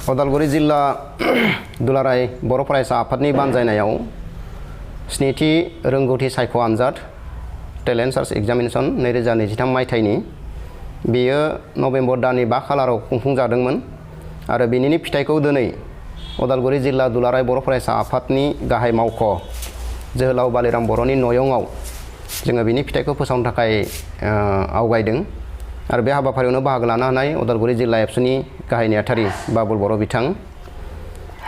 उदालगुरि जिल्ला दुलाराय बर' फरायसा आफादनि बानजायनायाव स्निथि रोंगौथि सायख' आनजाद टेलेन्ट सार्च एग्जामिनेशन 2023 मायथाइनि बेयो नभेम्बर दाननि 5 खालाराव खुंफुंजादोंमोन आरो बेनिनो फिथाइखौ दिनै उदालगुरि जिल्ला दुलाराय बर' फरायसा आफादनि गाहाय मावख' जोहोलाव बालिराम बर'नि नयंआव जोङो बिनि फिथाइखौ फोसावनो थाखाय आवगायदों आरो बे हाबाफारियावनो बाहागो लानो हानाय उदालगुरि जिल्ला एबसुनि गाहाय नेहाथारि बाबुल बर' बिथां,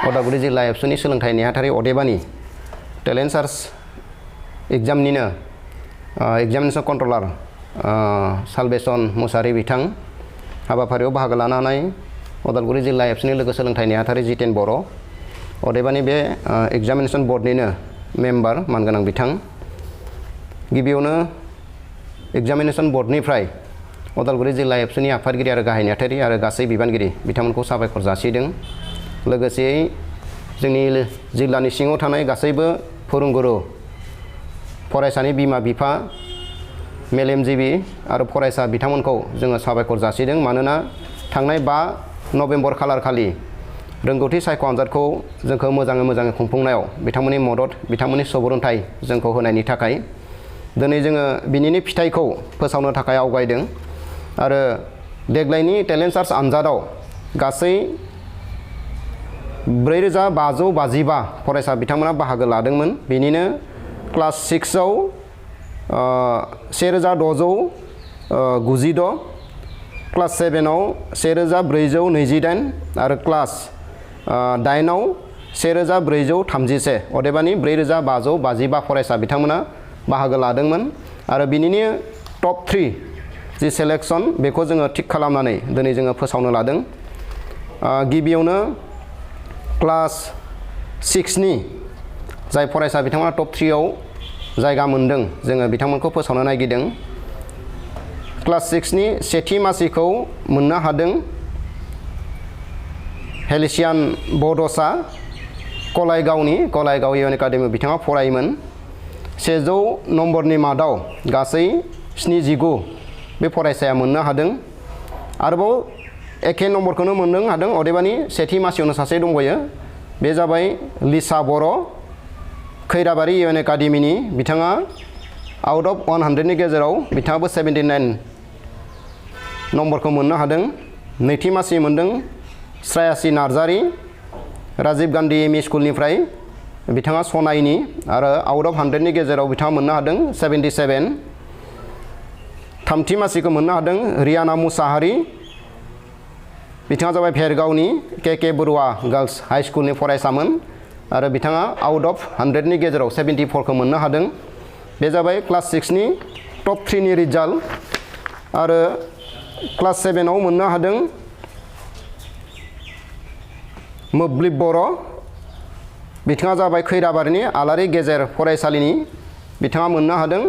उदालगुरि जिल्ला एबसुनि सोलोंथाइ नेहाथारि अदेबानि टेलेन्ट सार्च एग्जामनिनो एग्जामिनेशन कन्ट्रलार सालबेसन मुसाहारि बिथां, हाबाफारियाव बाहागो लानो हानाय उदालगुरि जिल्ला एबसुनि लोगो सोलोंथाइ नेहाथारि जितेन बर', अदेबानि बे एग्जामिनेशन बर्डनिनो मेम्बार मानगोनां बिथां। गिबियावनो एग्जामिनेशन बर्डनिफ्राय उदालगुरि जिल्ला एबसुनि आफादगिरि आरो गाहाय नेहाथारि आरो गासै बिबानगिरि बिथांमोनखौ साबायखर जासिदों। लोगोसेयै जोंनि जिल्लानि सिङाव थानाय गासैबो फोरोंगुरु, फरायसानि बिमा बिफा, मेलेमजिबि आरो फरायसा बिथांमोनखौ जोङो साबायखर जासिदों। मानोना थांनाय 5 नभेम्बर खालारखालि रोंगौथि सायख' आनजादखौ जोंखौ मोजाङै खुंफुंनायाव बिथांमोननि मदद, बिथांमोननि सुबुरुन्थाइ जोंखौ होनायनि थाखाय दिनै जोङो बिनिनो फिथाइखौ फोसावनो थाखाय आवगायदों आरो देग्लायनि टेलेन्ट सार्च आनजादाव गासै 4555 फरायसा बिथांमोना बाहागो लादोंमोन। बिनिनो क्लास 6 आव 1692, क्लास 7 आव 1428 आरो क्लास 8 आव 1431, अदेबानि 4555 फरायसा बिथांमोना बाहागो लादोंमोन आरो बिनिनो टप 3 जि सेलेक्शन बेखौ जोङो थिक खालामनानै दिनै जोङो फोसावनो लादों। गिबियावनो क्लास 6 नि जाय फरायसा बिथांमोना टप 3 आव जायगा मोनदों जोङो बिथांमोनखौ फोसावनो नागिरदों। क्लास 6 नि सेथि मासिखौ मोननो हादों हेलिसियान बड'सा, कलायगाव इउएन एकाडेमियाव बिथाङा फरायोमोन। 100 नम्बरनि मादाव गासै 79 बे फरायसाया मोननो हादों। आरोबाव एखे नम्बरखौनो मोननो हादों, अदेबानि सेथि मासियावनो सासे दंबायो, बे जाबाय लिसा बर', खैराबारि इउएन एकाडेमिनि। बिथाङा आउट अफ 100 नि गेजेराव बिथाङाबो 79 नम्बरखौ मोननो हादों। नैथि मासि मोनदों श्रायासि नार्जारि, राजीव गान्धी एमइ स्कुलनिफ्राय बिथाङा सनाइनि आरो आउट अफ 100 नि गेजेराव बिथाङा मोननो हादों 77। थामथि मासिखौ मोननो हादों रियाना मुसाहारि, बिथाङा जाबाय भेरगावनि के बरुवा गार्ल्स हाई स्कुलनि फरायसामोन आरो बिथाङा आउट अफ 100 नि गेजेराव 74खौ मोननो हादों। बे जाबाय क्लास 6 नि टप 3 नि रिजाल्ट। आरो क्लास 7 आव मोननो हादों मोब्लिब बर', बिथाङा जाबाय खैराबारिनि आलारि गेजेर फरायसालिनि, बिथाङा मोननो हादों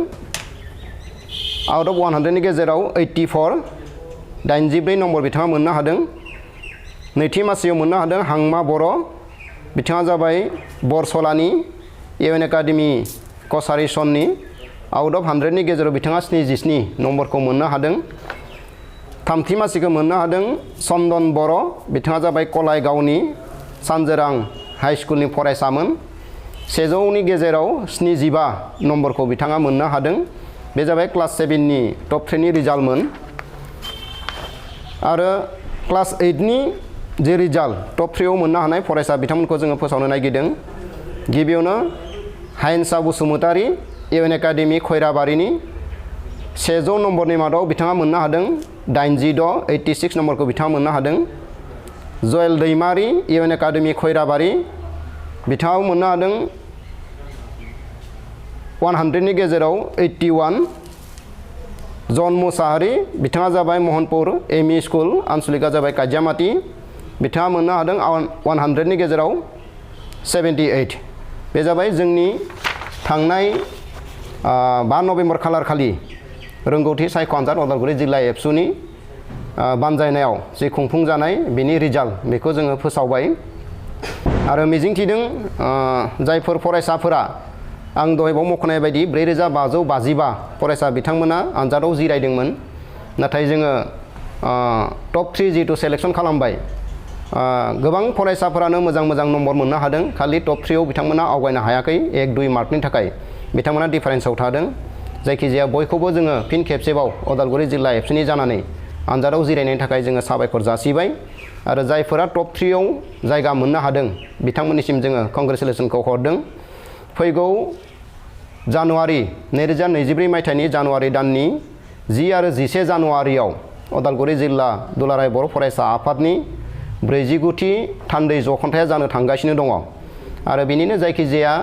आउट अफ 100 नि गेजेराव 84, 84 नम्बर बिथाङा मोननो हादों। नैथि मासियाव मोननो हादों हांमा बर', बिथाङा जाबाय बरसलानि इउएन एकाडेमि कसारि सननि, आउट अफ 100 नि गेजेराव बिथाङा 77 नम्बरखौ मोननो हादों। थामथि मासिखौ मोननो हादों चन्दन बर', बिथाङा जाबाय कलायगावनि सानजोरां हाई स्कुलनि फरायसामोन। 100 नि गेजेराव 75 नम्बरखौ बिथाङा मोननो हादों। बे जाबाय क्लास 7 नि टप 3 नि रिजाल्टमोन। आरो क्लास 8 नि जे रिजाल्ट टप 3 आव मोननो हानाय फरायसा बिथांमोनखौ जोङो फोसावनो नागिरदों। गिबियावनो हायेनसा बसुमतारि इउएन एकाडेमि खैराबारिनि, 100 नम्बरनि मादाव बिथाङा मोननो हादों 86 नम्बरखौ बिथाङा मोननो हादों। जयेल दैमारि इउएन एकाडेमि खैराबारि, बिथाङाबो मोननो हादों 100 नि गेजेराव 81। जन मुसाहारि, बिथाङा जाबाय महनपुर एमइ स्कुल, आनसलिकआ जाबाय काजियामाति, बिथाङा मोननो हादों 100 नि गेजेराव 78। बे जाबाय जोंनि थांनाय 5 नभेम्बर खालारखालि रोंगौथि सायख' आनजाद उदालगुरि जिल्ला एबसुनि बानजायनायाव जे खुंफुंजानाय बिनि रिजाल्ट बेखौ जोङो फोसावबाय आरो मिजिंथिदों जायफोर फरायसाफोरा आं दहायबाव मख'नाय बायदि 4555 फरायसा बिथांमोना आनजादाव जिरायदोंमोन, नाथाय जोङो टप 3 जिहेतु सेलेक्शन खालामबाय गोबां फरायसाफोरानो मोजां नम्बर मोननो हादों खालि टप 3 आव बिथांमोना आवगायनो हायाखै 1-2 मार्कनि थाखाय बिथांमोना डिफारेन्सआव थादों जायखिजाया बयखौबो जोङो फिन खेबसेबाव उदालगुरि जिल्ला एबसुनि जानानै आनजादाव जिरायनायनि थाखाय जोङो साबायखर जासिबाय आरो जायफोरा टप 3 आव जायगा मोननो हादों बिथांमोननिसिम जोङो कंग्रेचुलेसनखौ हरदों फैगौ जानुवारि 2024 मायथाइनि जानुवारि दाननि 10 आरो 11 जानुवारियाव उदालगुरि जिल्ला दुलाराय बर' फरायसा आफादनि 49थि थान्दै जखन्थाया जानो थांगासिनो दङ आरो बेनिनो जायखिजाया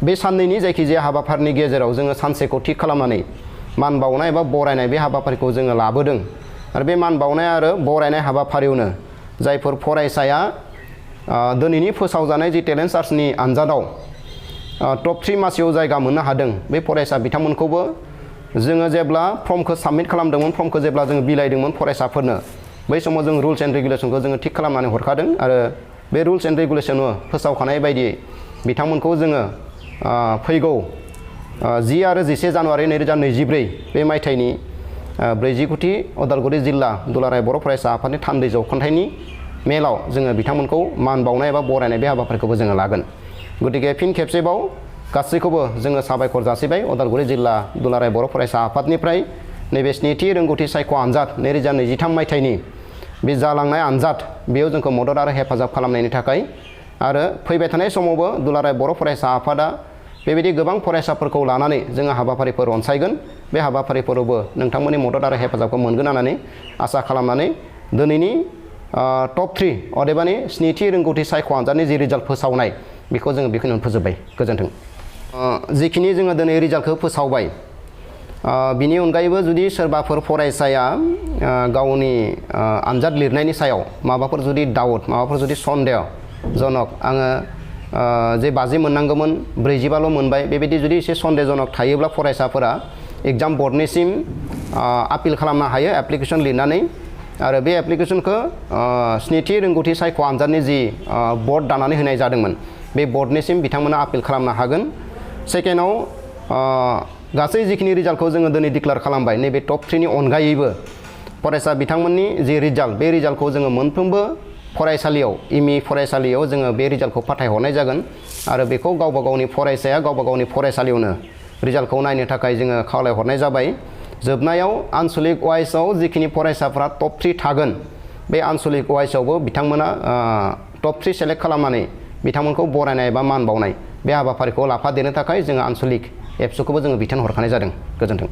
बे साननैनि जायखिजाया हाबाफारिनि गेजेराव जोङो सानसेखौ थि खालामनानै मान बावनाय एबा बरायनाय बे हाबाफारिखौ जोङो लाबोदों आरो बे मान बावनाय आरो बरायनाय हाबाफारियावनो जायफोर फरायसाया दिनैनि फोसावजानाय जि टेलेन्ट सार्चनि आनजादाव टप 3 मासियाव जायगा मोननो हादों बे फरायसा बिथांमोनखौबो जोङो जेब्ला फर्मखौ साबमिट खालामदोंमोन फर्मखौ जेब्ला जोङो बिलाइदोंमोन फरायसाफोरनो बै समाव जों रुल्स एन्ड रेगुलेसनखौ जोङो थिग खालामनानै हरखादों आरो बे रुल्स एन्ड रेगुलेसनाव फोसावखानाय बायदियै बिथांमोनखौ जोङो फैगौ 10 आरो 11 जानुवारि 2024 बे मायथाइनि 49थि उदालगुरि जिल्ला दुलाराय बर' फरायसा आफादनि थान्दै जौखोन्थायनि मेलाव जोङो बिथांमोनखौ मान बावनाय एबा बरायनाय बे हाबाफारिखौबो जोङो लागोन गतिके फिन खेबसेबाव गासैखौबो जोङो साबायखर जासिबाय उदालगुरि जिल्ला दुलाराय बर' फरायसा आफादनिफ्राय नैबे स्निथि रोंगौथि सायख' आनजाद 2023 मायथाइनि बे जालांनाय आनजाद बेयाव जोंखौ मदद आरो हेफाजाब खालामनायनि थाखाय आरो फैबाय थानाय समावबो दुलाराय बर' फरायसा आफादा बेबायदि गोबां फरायसाफोरखौ लानानै जोङो हाबाफारिफोर अनसायगोन बे हाबाफारिफोरावबो नोंथांमोननि मदद आरो हेफाजाबखौ मोनगोन होननानै आसा खालामनानै दिनैनि टप 3 अदेबानि स्निथि रोंगौथि सायख' आनजादनि जि रिजाल्ट फोसावनाय बेखौ जोङो बेखिनियावनो फोजोबबाय गोजोन्थों जिखिनि जोङो दिनै रिजाल्टखौ फोसावबाय बिनि अनगायैबो जुदि सोरबाफोर फरायसाया गावनि आनजाद लिरनायनि सायाव माबाफोर जुदि डाउट माबाफोर जुदि सन्देह जनक आङो जे 50 मोननांगौमोन 45ल' मोनबाय बेबायदि जुदि एसे सन्देहजनक थायोब्ला फरायसाफोरा एग्जाम बर्डनिसिम आपिल खालामनो हायो एप्लिकेसन लिरनानै आरो बे एप्लिकेसनखौ स्निथि रोंगौथि सायख' आनजादनि जि बर्ड दानानै होनाय जादोंमोन बे बर्डनिसिम बिथांमोना आपिल खालामनो हागोन सेकेन्डआव गासै जिखिनि रिजाल्टखौ जोङो दिनै डिक्लेयार खालामबाय नैबे टप 3 नि अनगायैबो फरायसा बिथांमोननि जि रिजाल्ट बे रिजाल्टखौ जोङो मोनफ्रोमबो फरायसालियाव इमि फरायसालियाव जोङो बे रिजाल्टखौ फाथायहरनाय जागोन आरो बेखौ गावबा गावनि फरायसाया गावबा गावनि फरायसालियावनो रिजाल्टखौ नायनो थाखाय जोङो खावलायहरनाय जाबाय जोबनायाव आनसलिक वाइसआव जिखिनि फरायसाफ्रा टप 3 थागोन बे आनसलिक वाइसआवबो बिथांमोना टप 3 सेलेक्ट खालामनानै बिथांमोनखौ बरायनाय एबा मान बावनाय बे हाबाफारिखौ लाफादेरनो थाखाय जोङो आनसलिक एबसुखौबो जोङो बिथोन हरखानाय जादों गोजोन्थों।